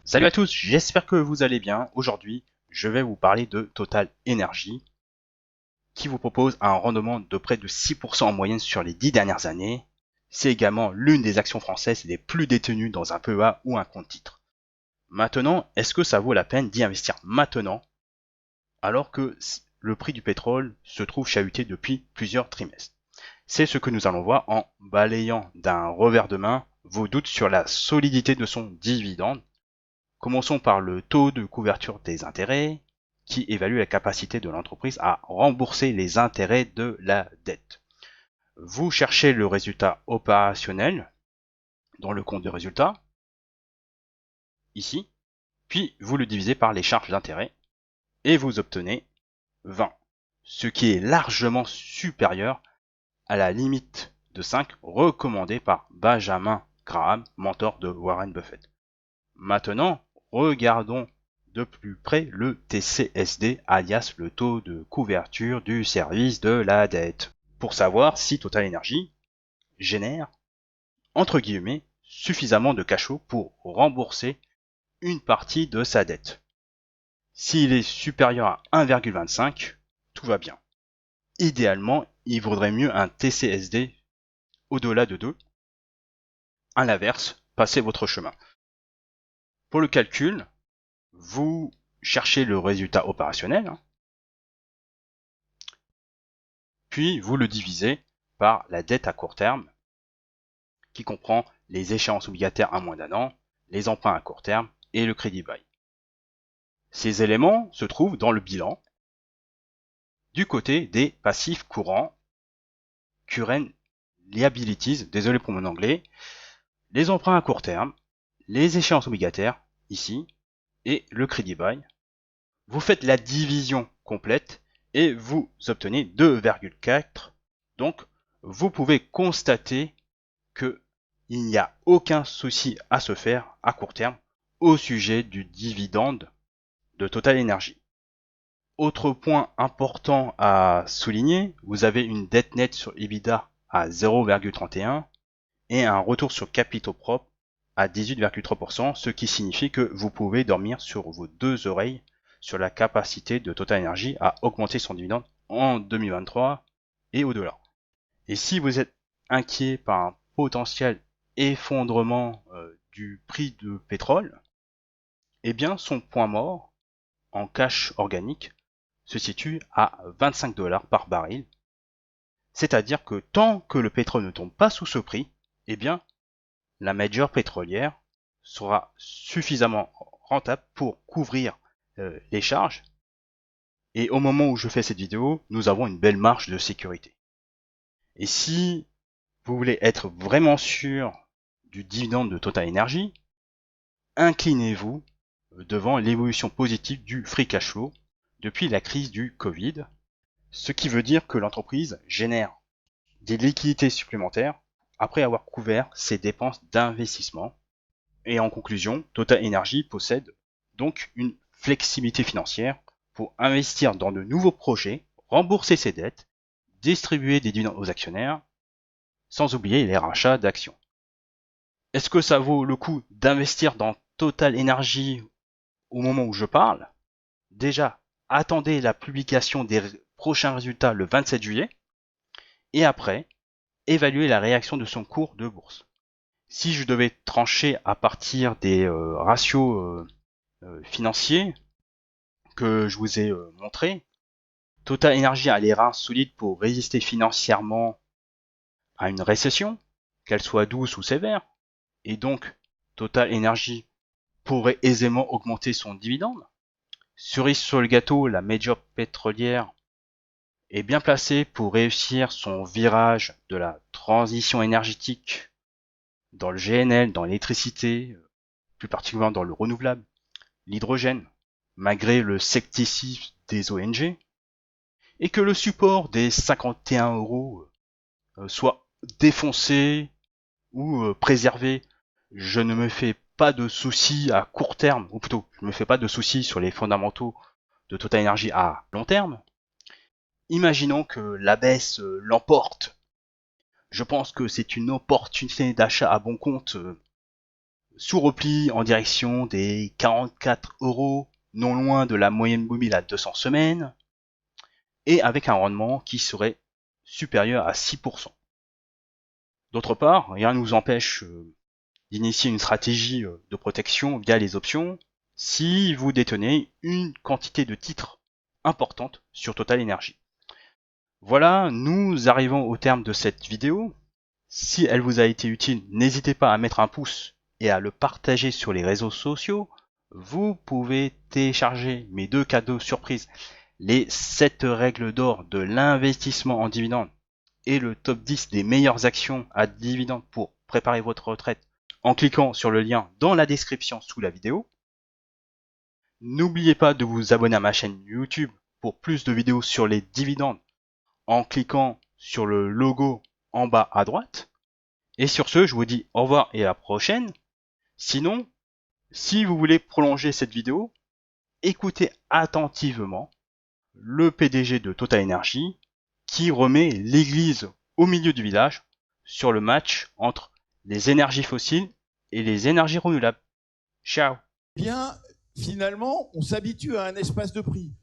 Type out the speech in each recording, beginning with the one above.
Salut à tous, j'espère que vous allez bien. Aujourd'hui, je vais vous parler de Total Energy, qui vous propose un rendement de près de 6% en moyenne sur les 10 dernières années. C'est également l'une des actions françaises les plus détenues dans un PEA ou un compte titre. Maintenant, est-ce que ça vaut la peine d'y investir maintenant, alors que le prix du pétrole se trouve chahuté depuis plusieurs trimestres? C'est ce que nous allons voir en balayant d'un revers de main vos doutes sur la solidité de son dividende. Commençons par le taux de couverture des intérêts, qui évalue la capacité de l'entreprise à rembourser les intérêts de la dette. Vous cherchez le résultat opérationnel dans le compte de résultat, ici, puis vous le divisez par les charges d'intérêt, et vous obtenez 20, ce qui est largement supérieur à la limite de 5 recommandée par Benjamin Graham, mentor de Warren Buffett. Maintenant, regardons de plus près le TCSD, alias le taux de couverture du service de la dette, pour savoir si Total Energy génère, entre guillemets, suffisamment de cash flow pour rembourser une partie de sa dette. S'il est supérieur à 1,25, tout va bien. Idéalement, il vaudrait mieux un TCSD au-delà de 2. À l'inverse, passez votre chemin. Pour le calcul, vous cherchez le résultat opérationnel, puis vous le divisez par la dette à court terme, qui comprend les échéances obligataires à moins d'un an, les emprunts à court terme et le crédit bail. Ces éléments se trouvent dans le bilan du côté des passifs courants, current liabilities, désolé pour mon anglais, les emprunts à court terme, les échéances obligataires, ici, et le crédit bail. Vous faites la division complète et vous obtenez 2,4. Donc, vous pouvez constater que il n'y a aucun souci à se faire à court terme au sujet du dividende de Total Energy. Autre point important à souligner, vous avez une dette nette sur EBITDA à 0,31 et un retour sur capitaux propres à 18,3%, ce qui signifie que vous pouvez dormir sur vos deux oreilles sur la capacité de Total Energy à augmenter son dividende en 2023 et au-delà. Et si vous êtes inquiet par un potentiel effondrement du prix de pétrole, eh bien son point mort en cash organique se situe à 25 $ par baril. C'est-à-dire que tant que le pétrole ne tombe pas sous ce prix, eh bien la major pétrolière sera suffisamment rentable pour couvrir les charges. Et au moment où je fais cette vidéo, nous avons une belle marge de sécurité. Et si vous voulez être vraiment sûr du dividende de Total Energy, inclinez-vous devant l'évolution positive du free cash flow depuis la crise du Covid, ce qui veut dire que l'entreprise génère des liquidités supplémentaires après avoir couvert ses dépenses d'investissement. Et en conclusion, Total Energy possède donc une flexibilité financière pour investir dans de nouveaux projets, rembourser ses dettes, distribuer des dividendes aux actionnaires, sans oublier les rachats d'actions. Est-ce que ça vaut le coup d'investir dans Total Energy au moment où je parle? Déjà, attendez la publication des prochains résultats le 27 juillet, et après, évaluez la réaction de son cours de bourse. Si je devais trancher à partir des ratios financiers que je vous ai montrés, Total Energy a les reins solides pour résister financièrement à une récession, qu'elle soit douce ou sévère, et donc Total Energy pourrait aisément augmenter son dividende. Cerise sur le gâteau, la major pétrolière est bien placée pour réussir son virage de la transition énergétique dans le GNL, dans l'électricité, plus particulièrement dans le renouvelable, l'hydrogène, malgré le scepticisme des ONG, et que le support des 51 € soit défoncé ou préservé. Je ne me fais pas de soucis à court terme, ou plutôt, je ne me fais pas de soucis sur les fondamentaux de Total Energy à long terme. Imaginons que la baisse l'emporte. Je pense que c'est une opportunité d'achat à bon compte sous repli en direction des 44 €, non loin de la moyenne mobile à 200 semaines, et avec un rendement qui serait supérieur à 6%. D'autre part, rien ne nous empêche d'initier une stratégie de protection via les options si vous détenez une quantité de titres importante sur Total Energy. Voilà, nous arrivons au terme de cette vidéo. Si elle vous a été utile, n'hésitez pas à mettre un pouce et à le partager sur les réseaux sociaux. Vous pouvez télécharger mes 2 cadeaux surprises, les 7 règles d'or de l'investissement en dividendes et le top 10 des meilleures actions à dividendes pour préparer votre retraite en cliquant sur le lien dans la description sous la vidéo. N'oubliez pas de vous abonner à ma chaîne YouTube pour plus de vidéos sur les dividendes en cliquant sur le logo en bas à droite. Et sur ce, je vous dis au revoir et à la prochaine. Sinon, si vous voulez prolonger cette vidéo, écoutez attentivement le PDG de Total Energy qui remet l'église au milieu du village sur le match entre les énergies fossiles et les énergies renouvelables. Ciao. Bien, finalement, on s'habitue à un espace de prix.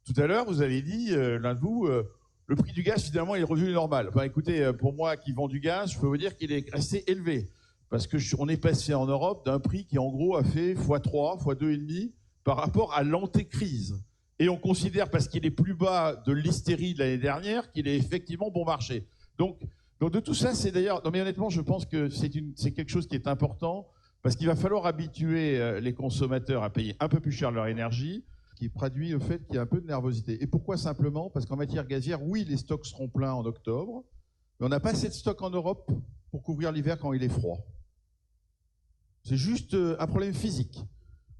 Tout à l'heure, vous avez dit, l'un de vous, le prix du gaz, finalement, il est revenu normal. Enfin, écoutez, pour moi qui vends du gaz, je peux vous dire qu'il est resté élevé. Parce qu'on est passé en Europe d'un prix qui, en gros, a fait x3, x2,5 par rapport à l'antécrise. Et on considère, parce qu'il est plus bas de l'hystérie de l'année dernière, qu'il est effectivement bon marché. Donc de tout ça, c'est d'ailleurs... Non mais honnêtement, je pense que c'est quelque chose qui est important, parce qu'il va falloir habituer les consommateurs à payer un peu plus cher leur énergie, qui traduit le fait qu'il y a un peu de nervosité. Et pourquoi simplement? Parce qu'en matière gazière, oui, les stocks seront pleins en octobre, mais on n'a pas assez de stock en Europe pour couvrir l'hiver quand il est froid. C'est juste un problème physique.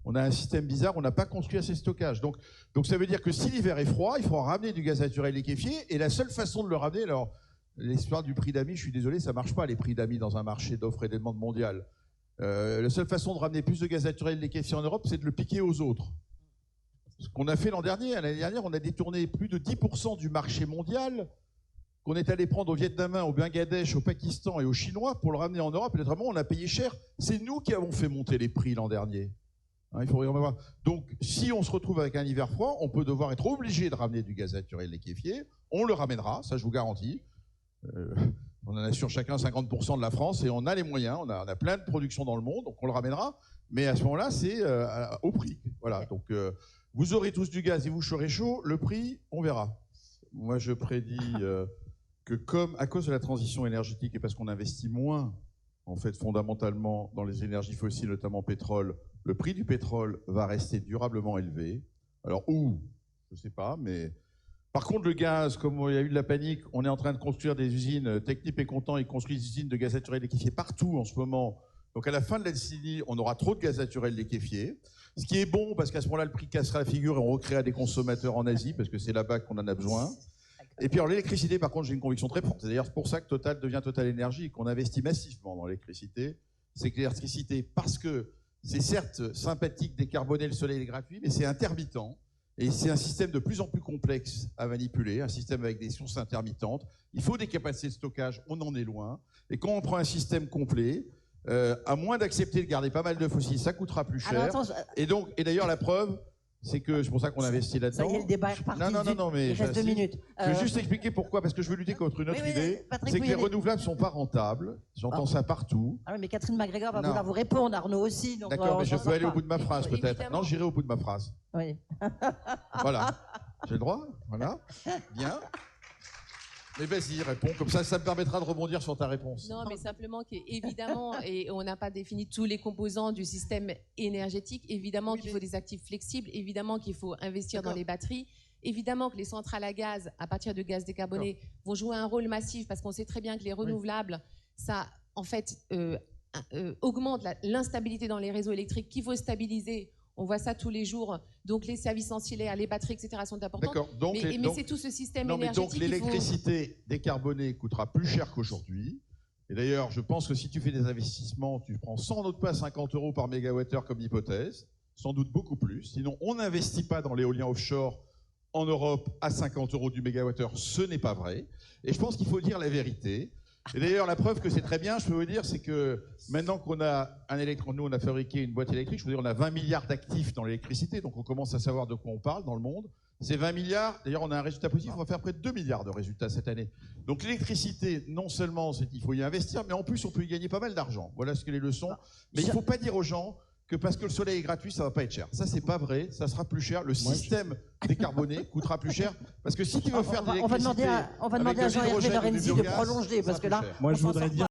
On a un système bizarre, on n'a pas construit assez de stockage. Donc ça veut dire que si l'hiver est froid, il faudra ramener du gaz naturel liquéfié, et la seule façon de le ramener, alors l'histoire du prix d'amis, je suis désolé, ça ne marche pas les prix d'amis dans un marché d'offres et de demande mondiale. La seule façon de ramener plus de gaz naturel liquéfié en Europe, c'est de le piquer aux autres. Ce qu'on a fait l'année dernière, on a détourné plus de 10% du marché mondial qu'on est allé prendre au Vietnam, au Bangladesh, au Pakistan et aux Chinois pour le ramener en Europe. Et notamment, on a payé cher. C'est nous qui avons fait monter les prix l'an dernier. Hein, il faut voir. Donc, si on se retrouve avec un hiver froid, on peut devoir être obligé de ramener du gaz naturel liquéfié. On le ramènera, ça je vous garantis. On en assure chacun 50% de la France et on a les moyens. On a plein de productions dans le monde, donc on le ramènera. Mais à ce moment-là, c'est au prix. Voilà. Donc, vous aurez tous du gaz et vous serez chaud. Le prix, on verra. Moi, je prédis que à cause de la transition énergétique et parce qu'on investit moins, en fait, fondamentalement, dans les énergies fossiles, notamment pétrole, le prix du pétrole va rester durablement élevé. Alors, où? Je ne sais pas, mais... Par contre, le gaz, comme il y a eu de la panique, on est en train de construire des usines. Technip est content, ils construisent des usines de gaz naturel liquéfié partout en ce moment. Donc, à la fin de la décennie, on aura trop de gaz naturel liquéfié. Ce qui est bon, parce qu'à ce moment-là, le prix cassera la figure et on recréera des consommateurs en Asie, parce que c'est là-bas qu'on en a besoin. Et puis alors l'électricité, par contre, j'ai une conviction très forte. C'est d'ailleurs pour ça que Total devient Total Energy et qu'on investit massivement dans l'électricité. C'est que l'électricité, parce que c'est certes sympathique, décarboner, le soleil est gratuit, mais c'est intermittent. Et c'est un système de plus en plus complexe à manipuler, un système avec des sources intermittentes. Il faut des capacités de stockage, on en est loin. Et quand on prend un système complet, à moins d'accepter de garder pas mal de fossiles, ça coûtera plus cher. Alors, attends, et d'ailleurs, la preuve, c'est que c'est pour ça qu'on investit là-dedans. Ça y est, le débat est reparti. Non, mais il reste 2 minutes. Je vais juste expliquer pourquoi, parce que je veux lutter contre une autre idée. C'est que les renouvelables ne sont pas rentables. J'entends ça partout. Ah oui, mais Catherine MacGregor va vouloir vous répondre, Arnaud aussi. D'accord, mais je peux aller au bout de ma phrase peut-être. Non, j'irai au bout de ma phrase. Oui. Voilà. J'ai le droit? Voilà. Bien. Mais vas-y, réponds, comme ça me permettra de rebondir sur ta réponse. Non, mais simplement qu'évidemment, et on n'a pas défini tous les composants du système énergétique, évidemment qu'il faut des actifs flexibles, évidemment qu'il faut investir dans les batteries, évidemment que les centrales à gaz, à partir de gaz décarboné, vont jouer un rôle massif, parce qu'on sait très bien que les renouvelables, ça, en fait, augmente l'instabilité dans les réseaux électriques qu'il faut stabiliser. On voit ça tous les jours. Donc les services ancillaires, les batteries, etc. sont importants. D'accord. Mais c'est tout ce système énergétique. Donc l'électricité décarbonée coûtera plus cher qu'aujourd'hui. Et d'ailleurs, je pense que si tu fais des investissements, tu prends sans doute pas 50 € par mégawattheure comme hypothèse, sans doute beaucoup plus. Sinon, on n'investit pas dans l'éolien offshore en Europe à 50 € du mégawattheure. Ce n'est pas vrai. Et je pense qu'il faut dire la vérité. Et d'ailleurs, la preuve que c'est très bien, je peux vous dire, c'est que maintenant qu'on a un électron, nous on a fabriqué une boîte électrique, je peux dire, on a 20 milliards d'actifs dans l'électricité, donc on commence à savoir de quoi on parle dans le monde. Ces 20 milliards, d'ailleurs on a un résultat positif, on va faire près de 2 milliards de résultats cette année. Donc l'électricité, non seulement il faut y investir, mais en plus on peut y gagner pas mal d'argent. Voilà ce que les leçons. Mais il ne faut pas dire aux gens que parce que le soleil est gratuit, ça va pas être cher. Ça, c'est pas vrai. Ça sera plus cher. Le système décarboné coûtera plus cher. Parce que si tu veux faire de l'électricité... On va demander à Jean-Hervé Lorenzi de prolonger, parce que là... Moi, je voudrais dire